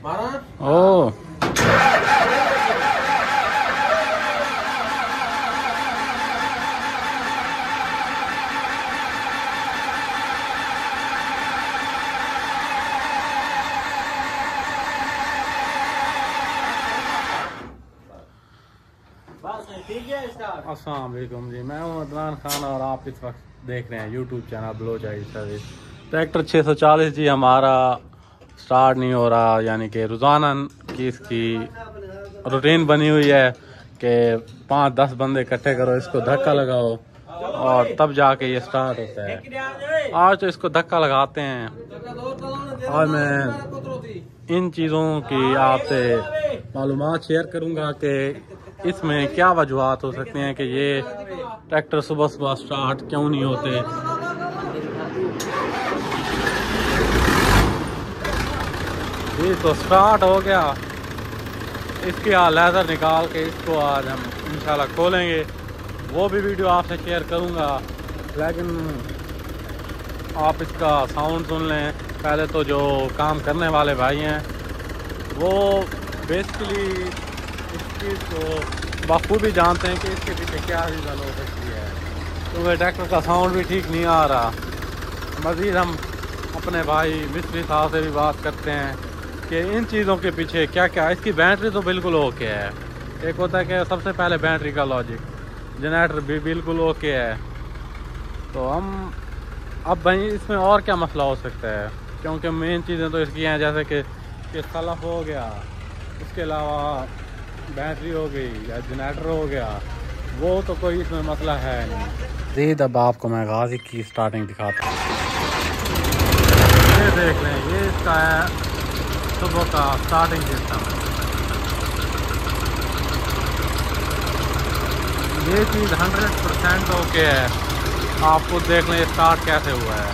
ओ अस्सलाम वालेकुम जी, मैं हूं अदनान खान और आप इस वक्त देख रहे हैं यूट्यूब चैनल बलोचाई सर्विस। ट्रैक्टर 640 जी हमारा स्टार्ट नहीं हो रहा, यानी कि रोज़ाना की इसकी रूटीन बनी हुई है कि 5-10 बंदे इकट्ठे करो, इसको धक्का लगाओ और तब जाके ये स्टार्ट होता है। आज तो इसको धक्का लगाते हैं। आज मैं इन चीज़ों की आपसे मालूमात शेयर करूँगा कि इसमें क्या वजूहत हो सकते हैं कि ये ट्रैक्टर सुबह सुबह स्टार्ट क्यों नहीं होते। ये तो स्टार्ट हो गया, इसकी लेज़र निकाल के इसको आज हम इंशाल्लाह खोलेंगे, वो भी वीडियो आपसे शेयर करूंगा। लेकिन आप इसका साउंड सुन लें। पहले तो जो काम करने वाले भाई हैं वो बेसिकली इस चीज़ को बखूबी जानते हैं कि इसके पीछे क्या रीज़न हो सकती है, क्योंकि ट्रैक्टर का साउंड भी ठीक नहीं आ रहा। मज़ीद हम अपने भाई मिस्त्री साहब से भी बात करते हैं कि इन चीज़ों के पीछे क्या क्या। इसकी बैटरी तो बिल्कुल ओके है, एक होता है कि सबसे पहले बैटरी का लॉजिक, जनरेटर भी बिल्कुल ओके है। तो हम अब भाई इसमें और क्या मसला हो सकता है, क्योंकि मेन चीज़ें तो इसकी हैं जैसे कि सलफ हो गया, उसके अलावा बैटरी हो गई या जनरेटर हो गया, वो तो कोई इसमें मसला है नहीं। जीद अब आपको मैं गाजी की स्टार्टिंग दिखाता हूँ। ये देख लें, ये इसका है सुबह का स्टार्टिंग सिस्टम। ये चीज़ 100% ओके है। आप खुद देख लें स्टार्ट कैसे हुआ है।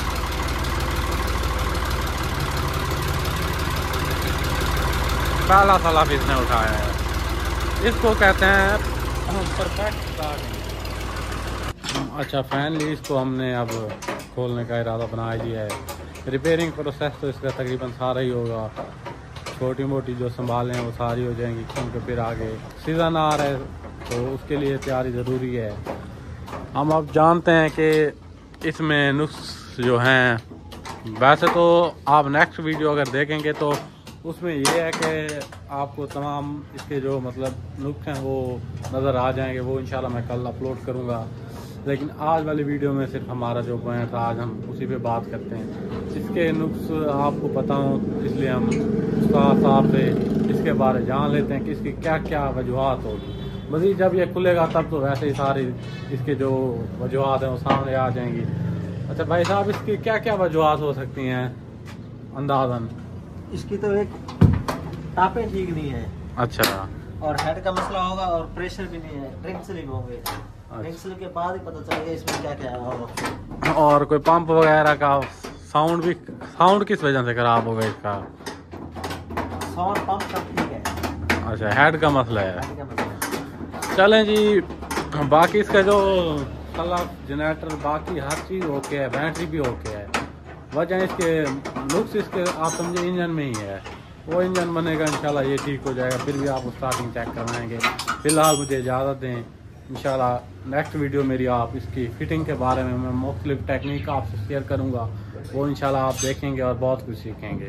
पहला सलाफ इसने उठाया है, इसको कहते हैं परफेक्ट स्टार्टिंग। अच्छा, फाइनली इसको हमने अब खोलने का इरादा बना लिया है। रिपेयरिंग प्रोसेस तो इसका तकरीबन सारा ही होगा, छोटी मोटी जो संभालें वो सारी हो जाएंगी, क्योंकि फिर आगे सीज़न आ रहा है तो उसके लिए तैयारी ज़रूरी है। हम अब जानते हैं कि इसमें नुक्स जो हैं, वैसे तो आप नेक्स्ट वीडियो अगर देखेंगे तो उसमें ये है कि आपको तमाम इसके जो मतलब नुक्स हैं वो नज़र आ जाएंगे, वो इंशाल्लाह मैं कल अपलोड करूँगा। लेकिन आज वाली वीडियो में सिर्फ हमारा जो पॉइंट था आज हम उसी पे बात करते हैं। इसके नुक्स आपको पता हो इसलिए हम उस्ताद साहब से इसके बारे जान लेते हैं कि इसकी क्या क्या वजूहत होगी। मज़ीद जब ये खुलेगा तब तो वैसे ही सारी इसके जो वजूहत हैं वो सामने आ जाएंगी। अच्छा भाई साहब, इसकी क्या क्या वजूहत हो सकती हैं अंदाज़न? इसकी तो एक टापे ठीक नहीं है। अच्छा, और हेड का मसला होगा और प्रेशर भी नहीं है, ड्रिंक स्लिप होंगे। ड्रिंक स्लिप के बाद ही पता चलेगा इसमें क्या क्या होगा। और कोई पंप वगैरह का साउंड किस वजह से खराब होगा इसका? साउंड पंप का ठीक है। अच्छा, हेड का मसला है। हेड का मसला। चलें जी, बाकी इसका जो जनरेटर बाकी हर चीज़ ओके है, बैटरी भी ओके है। वजह इसके नुक्स इसके आप समझे इंजन में ही है, वो इंजन बनेगा इंशाल्लाह ये ठीक हो जाएगा, फिर भी आप स्टार्टिंग चेक करवाएंगे। फ़िलहाल मुझे इजाज़त दें, इंशाल्लाह नेक्स्ट वीडियो मेरी आप इसकी फ़िटिंग के बारे में मैं मुख्तलिफ टेक्निक आपसे शेयर करूँगा, वो इंशाल्लाह आप देखेंगे और बहुत कुछ सीखेंगे।